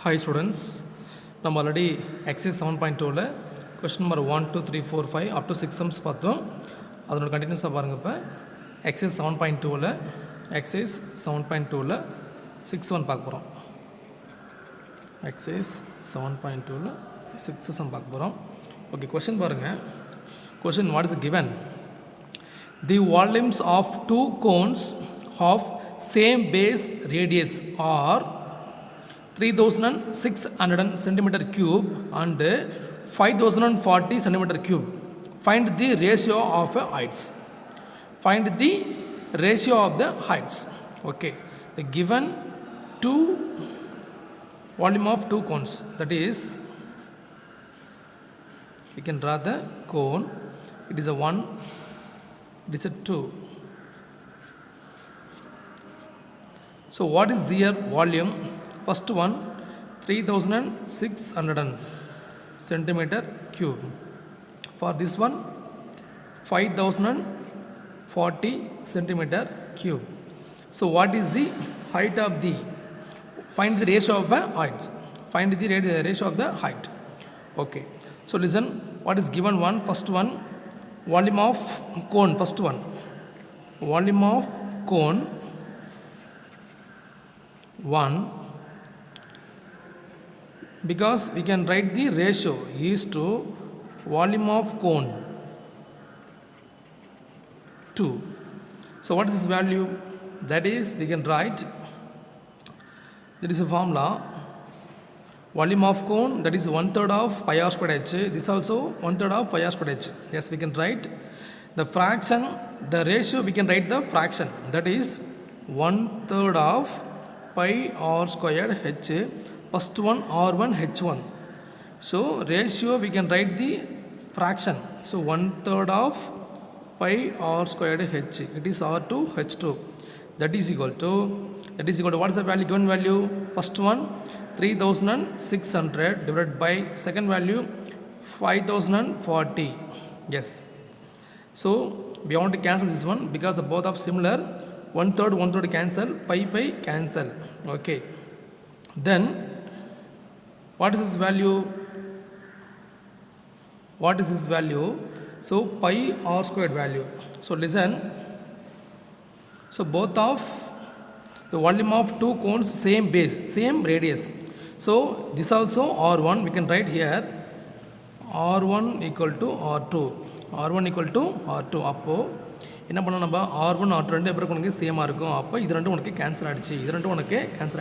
Hi students, நம்ம already exercise 7.2ல question number 1 2 3 4 5 up to 6 sums பார்த்தோம். அதனோட கண்டினியூஸாக பாருங்கள். இப்போ எக்ஸைஸ் 7.2ல எக்ஸைஸ் 7.2ல 6 1 பார்க்க போகிறோம். எக்ஸைஸ் 7.2ல 6 சம் பார்க்க போகிறோம். ஓகே, கொஸ்டின் பாருங்கள். Question what is given? The volumes of two cones of same base radius are 3600 centimeter cube and 5040 centimeter cube. Find the ratio of heights. Find the ratio of the heights. Okay, the given two volume of two cones, that is, we can draw the cone. It is a 1, it is a 2. So what is their volume? First one 3600 centimeter cube. For this one 5040 centimeter cube. So what is the height of the, find the ratio of the heights. Find the ratio of the height. Okay, so listen, what is given one? First one, volume of cone. First one, volume of cone 1, because we can write the ratio is to volume of cone 2. So what is this value? That is, we can write, there is a formula, volume of cone, that is 1/3 of pi r squared h. This also 1/3 of pi r squared h. Yes, we can write the fraction, the ratio, we can write the fraction, that is 1/3 of pi r squared h. First one r1 h1. So ratio, we can write the fraction. So 1/3 of pi r squared h. It is r2 h2. That is equal to what is the value? Given value, first one 3600 divided by second value 5040. Yes. So we want to cancel this one because the both of similar. 1/3 cancel, pi cancel. Okay. Then what is this value? What is this value? So pi r squared value. So listen. So both of the volume of two cones same base, same radius. So this also r1, we can write here r1 equal to r2. r1 equal to r2. அப்போ என்ன பண்ணலாம், நம்ம r1 r2 ரெண்டு எப்படி உனக்கு சேமாக இருக்கும். அப்போ இது ரெண்டும் உனக்கு கேன்சல்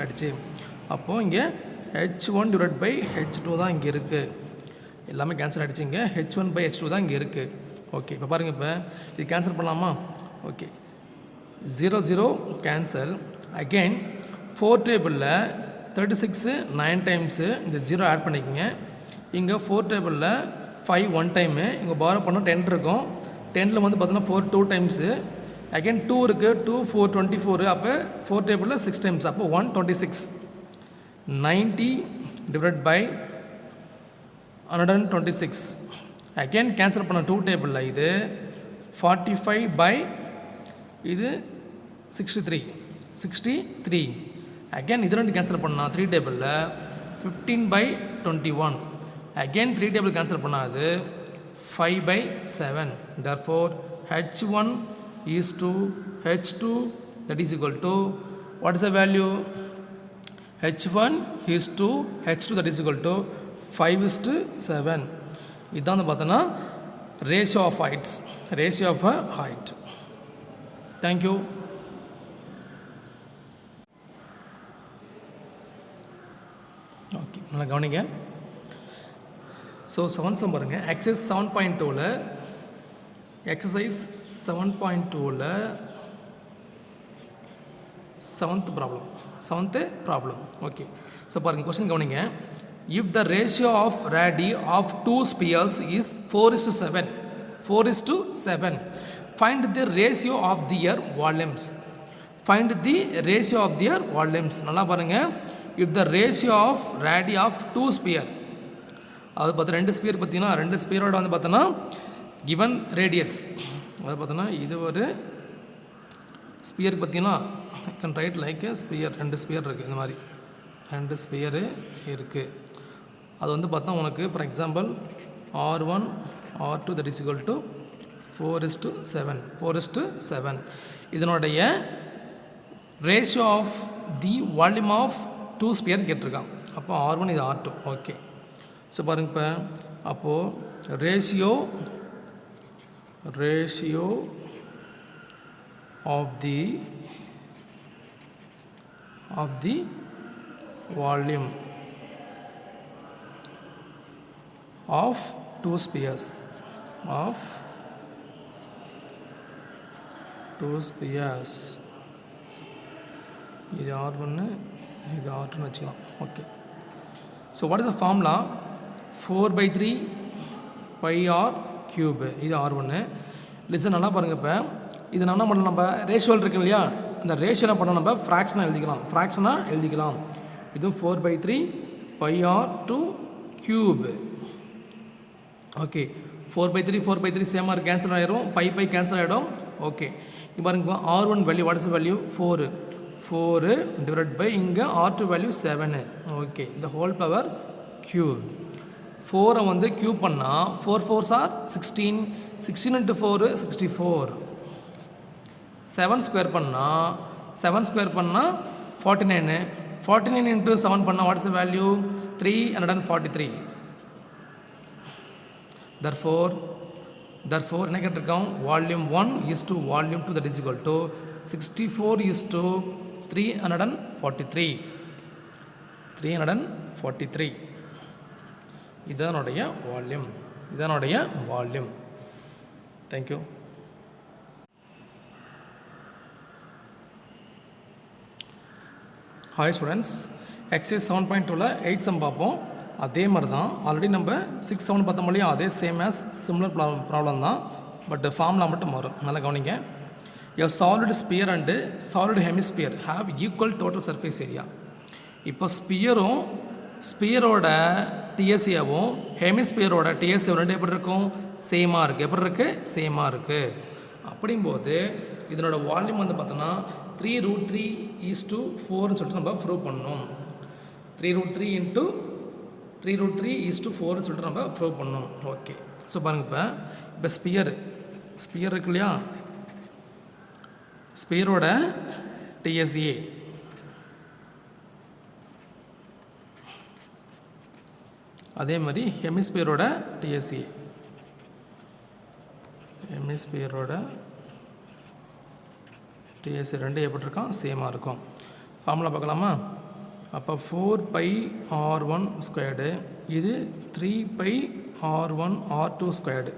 ஆகிடுச்சு. அப்போது இங்கே h1 divided by h2 தான் இங்கே இருக்குது. எல்லாமே கேன்சல் ஆகிடுச்சு. இங்கே h1 by h2 தான் இங்கே இருக்குது. ஓகே, இப்போ பாருங்கள், இப்போ இது கேன்சல் பண்ணலாமா? Okay, 0 0 cancel. அகெயின் 4 டேபிளில் 36 9 டைம்ஸு இந்த 0 ஆட் பண்ணிக்கோங்க. இங்கே 4 டேபிளில் 5 1 டைமு, இங்கே பாரோ பண்ணால் 10 இருக்கும். 10ல் வந்து பார்த்தீங்கன்னா 4 2 டைம்ஸு. அகெயின் 2 இருக்குது, 2 4 24. அப்போ 4 டேபிளில் 6 டைம்ஸ், அப்போ 126. 90 divided by 126. அகெயின் கேன்சல் பண்ண 2 டேபிளில் இது 45 by இது 63. அகெயின் இது ரெண்டு கேன்சல் பண்ணால் 3 டேபிளில் 15 by 21. அகெயின் 3 டேபிள் கேன்சல் பண்ணால் அது 5 by 7. Therefore h1 is to h2, that is equal to, what is the value? h1 is to h2, that is equal to 5:7. இதுதான் வந்து பார்த்தோன்னா ratio of height. Thank you. Okay, நல்லா கவனிங்க. So 7 sum பாருங்கள். Exercise 7.2ல் seventh problem. Okay, so பாருங்கள், question கவனிங்க. If the ratio of radii of two spheres is 4:7, find the ratio of their volumes. நல்லா பாருங்கள். If the ratio of radii of two sphere, அது பார்த்தா 2 sphere பார்த்தீங்கன்னா 2 ஸ்பியரோட வந்து பார்த்தோன்னா கிவன் ரேடியஸ், அது பார்த்தோன்னா இது ஒரு ஸ்பியர் பார்த்தீங்கன்னா can right like sphere, 2 sphere இருக்குது இந்த மாதிரி. ரெண்டு ஸ்பியரு இருக்குது. அது வந்து பார்த்தா உனக்கு for example R1 R2 that is equal to 4:7 4:7. இதனுடைய ratio of the volume of two sphere கேட்டிருக்கான். அப்போ R1 இது R2. ஓகே. ஸோ பாருங்க இப்போ அப்போது ratio of the volume of two spheres இது R1 இது R2 வச்சுக்கலாம். Okay. So what is the formula? 4/3 πr cube. இது R1. லிசன் நல்லா பாருங்கள். இப்போ இது என்ன பண்ணலாம்? நம்ம ரேஷியோவில் இருக்கு இல்லையா, அந்த ரேஷியோ என்ன பண்ணலாம்? நம்ம ஃப்ராக்ஷனாக எழுதிக்கலாம். இதுவும் 4/3 πr2 cube. ஓகே. 4/3 சேமாக இருக்குது, கேன்சல் ஆகிடும். பை கேன்சல் ஆகிடும். ஓகே. இப்போ பாருங்க R1 value what is value? 4 divide by இங்கே R2 வேல்யூ 7. ஓகே. இந்த ஹோல் பவர் கியூப். 4 வந்து கியூப் பண்ணால் 4 4s are 16. 16 into 4 64. 7 ஸ்கொயர் பண்ணால் 49. 49 into 7 பண்ணால் வாட் இஸ் வேல்யூ? 343. Therefore என்ன கேட்டிருக்கோம்? Volume 1 is to volume 2 that is equal to 64 is to 343. இதனுடைய volume. Thank you. Hi students, exercise 7.2ல் 8 sum பார்ப்போம். அதே மாதிரி தான் ஆல்ரெடி நம்ம 6 7 பார்த்தோம் இல்லையா, அதே சேம் ஆஸ் சிமிலர் ப்ராப்ளம் தான், பட் ஃபார்முலா மட்டும் மாறும். நல்லா கவனிங்க. A solid sphere and solid hemisphere have equal total surface area. இப்போ ஸ்பியரோட டிஎஸ்சியாவும் ஹெமிஸ்பியரோட டிஎஸ்சியும் ரெண்டு எப்படி இருக்கும்? சேமாக இருக்குது. அப்படிங்கும்போது இதனோட வால்யூம் வந்து பார்த்தோன்னா 3√3:4 சொல்லிட்டு நம்ம ப்ரூவ் பண்ணணும். 3√3 சொல்லிட்டு நம்ம ப்ரூவ் பண்ணணும். ஓகே. ஸோ பாருங்கள், இப்போ ஸ்பியர் இருக்கு இல்லையா, ஸ்பியரோட டிஎஸ்ஏ அதே மாதிரி ஹெமிஸ்பியரோட டிஎஸ்ஏ ரெண்டு எப்படி இருக்கான்? சேமாக இருக்கும். ஃபார்முலா பார்க்கலாமா? அப்போ 4πr1², இது 3πr1r2².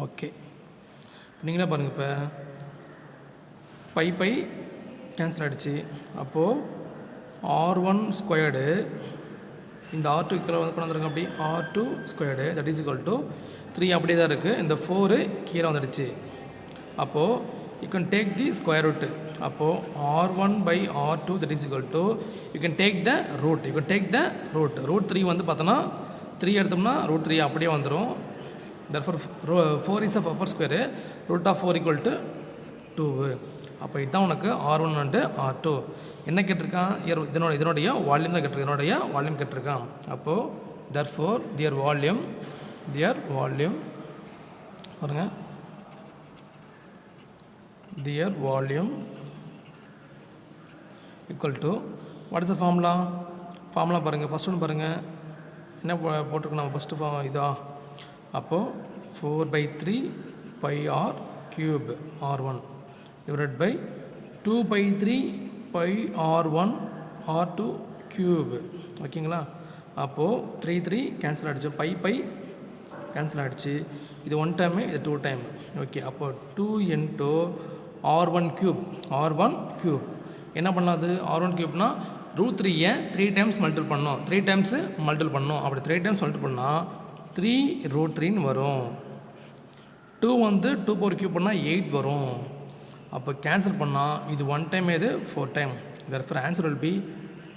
ஓகே. நீங்களே பாருங்கள், இப்போ பை கேன்சல் ஆகிடுச்சு. அப்போது r1² இந்த R2 கீழே வந்து கொண்டு வந்துருங்க. அப்படி r2² that is equal to 3 அப்படியே தான் இருக்குது. இந்த 4 கீழே வந்துடுச்சு. அப்போது you can take the square root. அப்போது r1/r2 that is equal to you can take the root. root 3 வந்து பார்த்தோன்னா 3 எடுத்தோம்னா √3 அப்படியே வந்துடும். therefore 4 is a upper square. root of 4 equal to 2. அப்போ இதுதான் உனக்கு R1 and R2. என்ன கேட்டிருக்கான்? இதனுடைய வால்யூம் தான் கேட்டிருக்கான். அப்போது therefore their volume பாருங்கள், their volume equal to what is the formula பாருங்கள். ஃபஸ்ட் ஒன்று பாருங்கள், என்ன போட்டிருக்கோம் நம்ம ஃபஸ்ட்டு இதா. அப்போது 4/3 πr³ R1 divided by 2/3 πr1 R2³ ஓகேங்களா? அப்போது 3 கேன்சல் ஆகிடுச்சு, பை கேன்சல் ஆகிடுச்சு. இது 1 டைமு, இது 2 டைம். ஓகே. அப்போ 2 into R1³ என்ன பண்ணலாம்? அது R1³ √3 3 டைம்ஸ் மல்டிபிள் பண்ணோம். 3 டைம்ஸு மல்டிபிள் பண்ணோம். அப்படி 3 டைம்ஸ் மல்டிபிள் பண்ணால் 3√3 வரும். 2 வந்து 2³ பண்ணால் 8 வரும். அப்போ கேன்சல் பண்ணால் இது 1 டைம், இது 4 time. therefore answer will be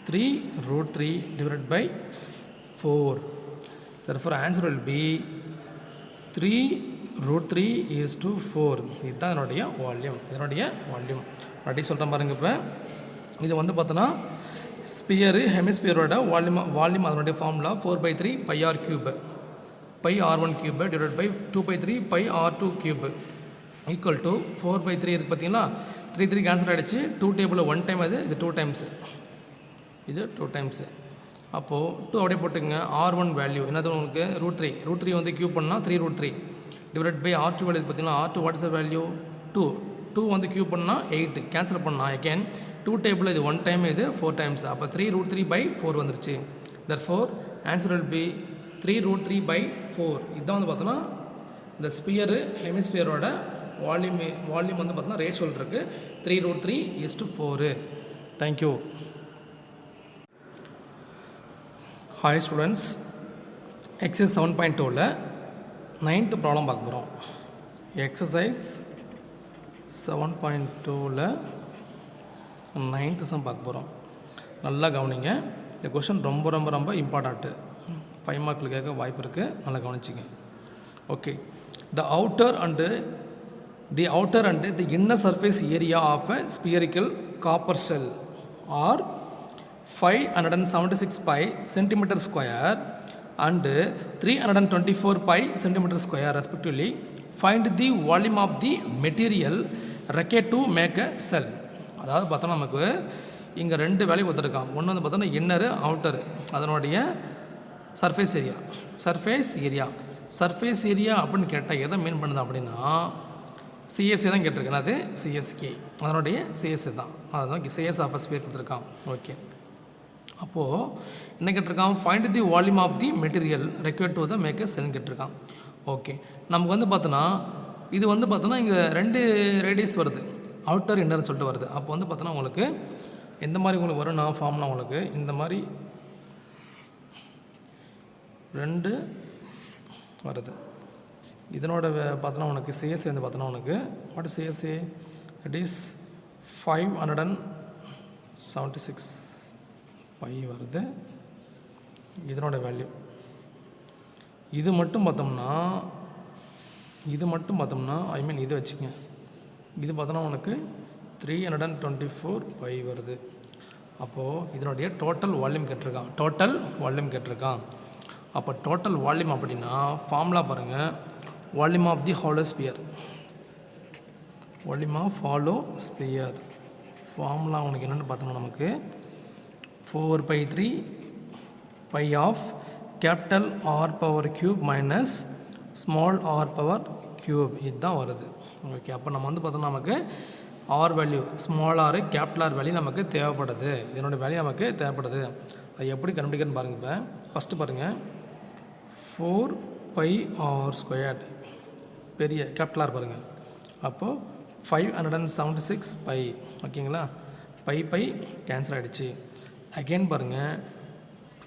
3√3 divided by 4. therefore answer will be 3√3 is to 4. இதுதான் இதனுடைய வால்யூம். அப்படி சொல்கிறேன் பாருங்கள். இப்போ இது வந்து பார்த்தோன்னா ஸ்பியரு ஹெமிஸ்பியரோட வால்யூம் அதனுடைய formula 4/3 pi R cube pi r1 cube divide by 2/3 pi r2 cube equal to 4/3 இருக்குது பார்த்தீங்கன்னா 3 கேன்சல் ஆகிடுச்சு 2 டேபிளில் 1 டைம் இது 2 டைம்ஸு இது 2 டைம்ஸு அப்போது 2 அப்படியே போட்டுங்க r1 வேல்யூ என்னது உங்களுக்கு √3 வந்து கியூப் பண்ணால் 3√3 டிவைட் பை r2 வேல்யூ பார்த்தீங்கன்னா r2 what is the value 2 வந்து கியூப் பண்ணால் 8 கேன்சல் பண்ணால் அகேன் 2 டேபிளில் இது 1 டைம் இது 4 டைம்ஸ் அப்போ 3√3/4 வந்துருச்சு தர்ஃபோர் ஆன்சர் வில் பி 3√3/4 இதுதான் வந்து பார்த்தோன்னா இந்த ஸ்பியரு ஹெமிஸ்பியரோட வால்யூம் வந்து பார்த்தோன்னா ரேஷியோவில் இருக்குது 3√3:4. தேங்க்யூ. ஹாய் ஸ்டூடெண்ட்ஸ், எக்ஸசைஸ் 7.2ல் 9th ப்ராப்ளம் பார்க்க போகிறோம். எக்ஸசைஸ் 7.2ல் 9th சம் பார்க்க போகிறோம். நல்லா கவனிங்க. இந்த கொஷின் ரொம்ப ரொம்ப ரொம்ப இம்பார்ட்டண்ட்டு. 5 மார்க்கில் கேட்க வாய்ப்பு இருக்குது. நல்லா கவனிச்சிங்க. Okay. The outer and the inner surface area of a spherical copper shell are 576 pi centimeter square and 324 pi centimeter square respectively. Find the volume of the material required to make a cell. அதாவது பார்த்தோன்னா நமக்கு இங்கே 2 value கொடுத்துருக்கான். ஒன்று வந்து பார்த்தோன்னா inner outer அதனுடைய surface area அப்படின்னு கேட்டால் எதை மீன் பண்ணுது அப்படின்னா சிஎஸ்ஏ தான் கேட்டிருக்கேன். அது சிஎஸ்கே அதனுடைய சிஎஸ்ஏ தான். அதுதான் சிஎஸ் ஆஃப் ஸ்பியர் கொடுத்துருக்கான். ஓகே. அப்போது என்ன கேட்டிருக்கான்? Find the volume of the material required to the make a shell கேட்டிருக்கான். ஓகே. நமக்கு வந்து பார்த்தோன்னா இது வந்து பார்த்தோன்னா இங்கே 2 ரேடியஸ் வருது, அவுட்டர் இன்னர்னு சொல்லிட்டு வருது. அப்போ வந்து பார்த்தோன்னா உங்களுக்கு எந்த மாதிரி உங்களுக்கு வரும்னா ஃபார்ம்லாம் உங்களுக்கு இந்த மாதிரி 2 வருது. இதனோட பார்த்தோன்னா உனக்கு சிஎஸ்ஏ வந்து பார்த்தோன்னா உனக்கு what CSA it is 576 pi வருது இதனோட வேல்யூ. இது மட்டும் பார்த்தோம்னா ஐ மீன் இது வச்சுங்க, இது பார்த்தோன்னா உனக்கு 324 பை வருது. அப்போது இதனுடைய டோட்டல் வால்யூம் கேட்டிருக்கான். அப்போ டோட்டல் வால்யூம் அப்படின்னா ஃபார்முலா பாருங்கள், volume of the hollow sphere formula உனக்கு என்னென்னு பார்த்தோம்னா நமக்கு 4/3 pi of capital R power cube minus small R power cube இதுதான் வருது. ஓகே. அப்போ நம்ம வந்து பார்த்தோம்னா நமக்கு R value small R capital R value நமக்கு தேவைப்படுது. இதனுடைய வேல்யூ நமக்கு தேவைப்படுது. அது எப்படி கண்டுபிடிக்கன்னு பாருங்கள். இப்போ ஃபஸ்ட்டு பாருங்கள் 4πr² பெரிய கேபிட்டல் ஆர் பாருங்கள். அப்போது 576 பை. ஓகேங்களா? பை கேன்சல் ஆகிடுச்சு. அகெயின் பாருங்கள்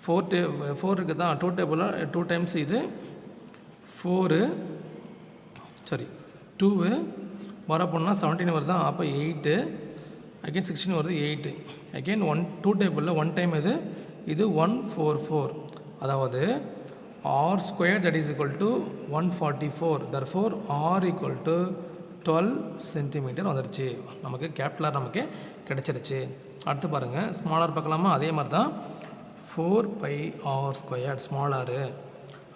4 இருக்குது தான் 2 டேபிளில் 2 டைம்ஸ் இது 2 வரப்போனால் 17 வருது தான். அப்போ 8 அகெயின் 16 வருது 8 அகெயின் 2 டேபிளில் 1 டைம் இது 144. அதாவது r² that is equal to 144. therefore r equal to 12 centimetre வந்துருச்சு. நமக்கு கேபிட்டல் நமக்கு கிடச்சிருச்சு. அடுத்து பாருங்கள் ஸ்மால் ஆர் பார்க்கலாமா? அதே மாதிரி தான் 4πr² ஸ்மால் ஆர்.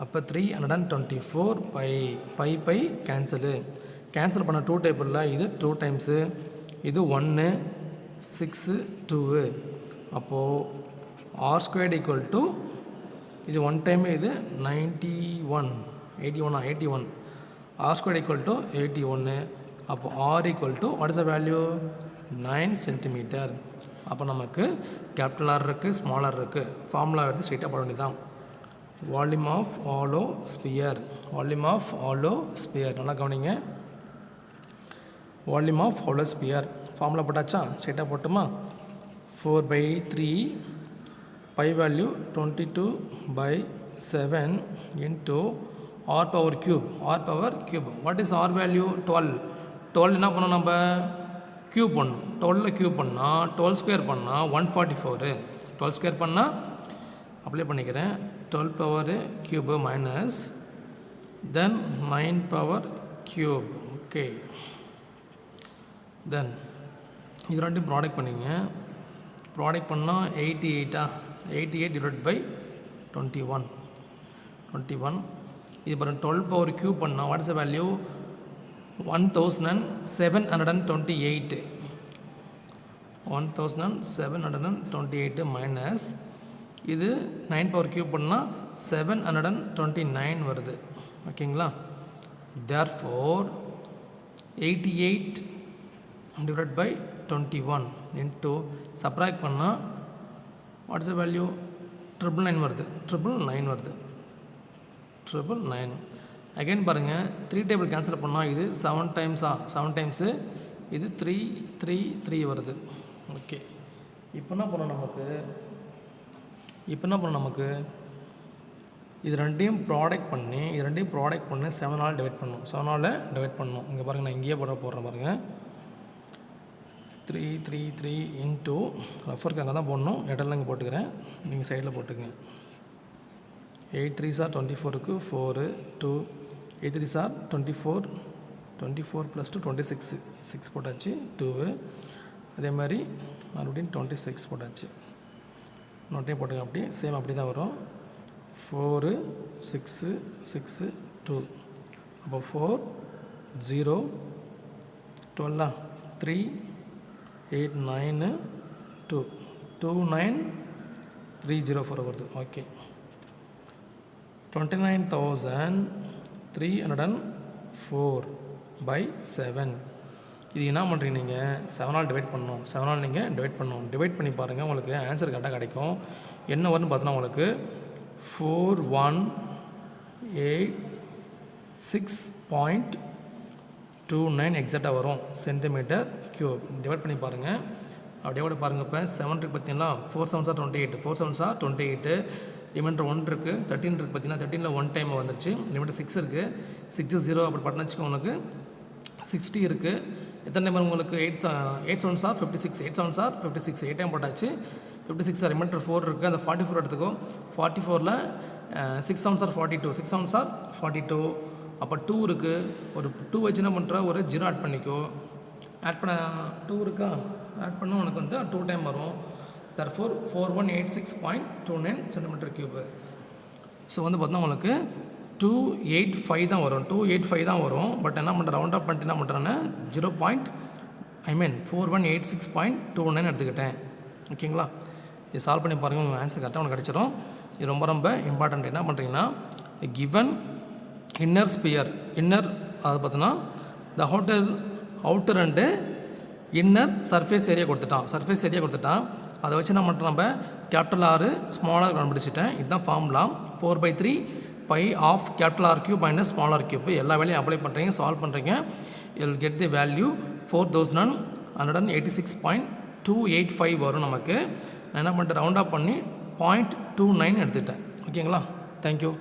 அப்போ 324 பை கேன்சல் பண்ண 2 டேபிளில் இது 2 டைம்ஸு இது 1 6 2. அப்போது r² equal to இது 1 டைம் இது 81 r² equal to 81. அப்போ r equal to what is the value 9 centimetre. அப்போ நமக்கு கேபிட்டல் ஆர் இருக்குது, ஸ்மால் ஆர் இருக்குது. ஃபார்முலா எடுத்து ஸ்ட்ரெயிட்டாக போட வேண்டியதான். வால்யூம் ஆஃப் ஹாலோ ஸ்பியர் நல்லா கவனிங்க. Volume of hollow sphere formula போட்டாச்சா? ஸ்ட்ரெயிட்டாக போட்டுமா? 4/3 pi value 22/7 into r power cube. What is r value? 12 என்ன பண்ணோம் நம்ம? க்யூப் பண்ணணும். 12 க்யூப் பண்ணால் 12 ஸ்கொயர் பண்ணால் 144. 12 ஸ்கொயர் பண்ணால் அப்ளை பண்ணிக்கிறேன் 12 power cube minus then 9 power cube. Okay. Then இது ரெண்டும் ப்ராடக்ட் பண்ணிங்க ப்ராடக்ட் பண்ணால் 88 டிவைட் பை 21 இது பாருங்கள் 12 பவர் க்யூப் பண்ணால் வாட்ஸ் த வேல்யூ 1728 மைனஸ் இது 9 பவர் க்யூப் பண்ணால் 729 வருது. ஓகேங்களா? Therefore 88 divide by 21 into subtract பண்ணால் வாட்ஸ் த வேல்யூ 999 வருது. 999 அகைன் பாருங்கள் 3 டேபிள் கேன்சல் பண்ணால் இது 7 டைம்ஸு இது 3 வருது. ஓகே, இப்போ என்ன பண்ணோம் நமக்கு இது ரெண்டையும் ப்ராடக்ட் பண்ணி 7 ஆல் டிவைட் பண்ணணும். இங்கே பாருங்கள், நான் இங்கேயே போடுறேன் பாருங்கள். 3 இன்ட்டு ரஃபருக்கு அங்கே தான் போடணும், இடத்துல இங்கே போட்டுக்கிறேன், நீங்கள் சைடில் போட்டுக்கங்க. 8 3 சார் 24க்கு 4 2 8 3 சார் 24 + 2 26 6 போட்டாச்சு 2. அதே மாதிரி மறுபடியும் 26 போட்டாச்சு. நோட்டே போட்டுங்க, அப்படியே சேம் அப்படி தான் வரும். 4 6 6 2 அப்போ 4 0 12 3 8 9 2 9 304 வருது. Okay, 29,304 by 7. இது என்ன பண்ணுறீங்க, நீங்கள் 7 ஆல் டிவைட் பண்ணணும். 7 ஆல் நீங்கள் டிவைட் பண்ணி பாருங்கள், உங்களுக்கு ஆன்சர் கரெக்டாக கிடைக்கும். என்ன வரும்னு பார்த்தோன்னா உங்களுக்கு 4186.29 எக்ஸாக்டாக வரும் சென்டிமீட்டர் க்யூப். டிவைட் பண்ணி பாருங்கள். அப்படியே கூட பாருங்கள். இப்போ 7 இருக்குது பார்த்தீங்களா, 4 7s are 28, 4 7s are 28. Limiter 1 இருக்குது, 13 இருக்குது பார்த்தீங்கன்னா, 13ல் 1 டைம் வந்துருச்சு. லிமிட்டர் 6 இருக்குது, 6 0 அப்படி பட்டன் வச்சுக்கோ. உங்களுக்கு 60 இருக்குது. எத்தனை டைம் உங்களுக்கு 8 7s are 56, 8 7s are 56, 8 time போட்டாச்சு. 56 லிமிட்டர் 4 இருக்குது, அந்த 44 எடுத்துக்கோ. 44ல் 6 7s are 42, 6 7s are 42. அப்போ 2 இருக்குது, ஒரு 2 வச்சு என்ன பண்ணுற, ஒரு 0 ஆட் பண்ணிக்கோ. ஆட் பண்ண 2 இருக்கா, ஆட் பண்ணால் உனக்கு வந்து 2 டைம் வரும். therefore 4186.29 centimetre cube. ஸோ வந்து பார்த்தா உங்களுக்கு 285 தான் வரும், 285 தான் வரும். பட் என்ன பண்ணுறேன், ரவுண்ட் அப் பண்ணிட்டு என்ன பண்ணுறேன்னா 4186.29 எடுத்துக்கிட்டேன். ஓகேங்களா? இது சால்வ் பண்ணி பாருங்கள், உங்கள் ஆன்சர் கரெக்டாக உனக்கு கிடச்சிரும். இது ரொம்ப இம்பார்ட்டண்ட். என்ன பண்ணுறீங்கன்னா, கிவன் இன்னர் ஸ்பியர், இன்னர் அதை பார்த்தோன்னா the outer and inner surface area கொடுத்துட்டான். அதை வச்சு என்ன பண்ணுறோம், நம்ம கேபிட்டல் ஆர் ஸ்மால் ஆர் கண்டுபிடிச்சிட்டேன். இதுதான் formula. 4/3 pi of capital R cube minus small R cube. எல்லா வேலையும் அப்ளை பண்ணுறீங்க, சால்வ் பண்ணுறீங்க. You will get the value 4186.285 வரும் நமக்கு. நான் என்ன பண்ணிட்டேன், ரவுண்ட் ஆஃப் பண்ணி 0.29 எடுத்துக்கிட்டேன். ஓகேங்களா? தேங்க்யூ.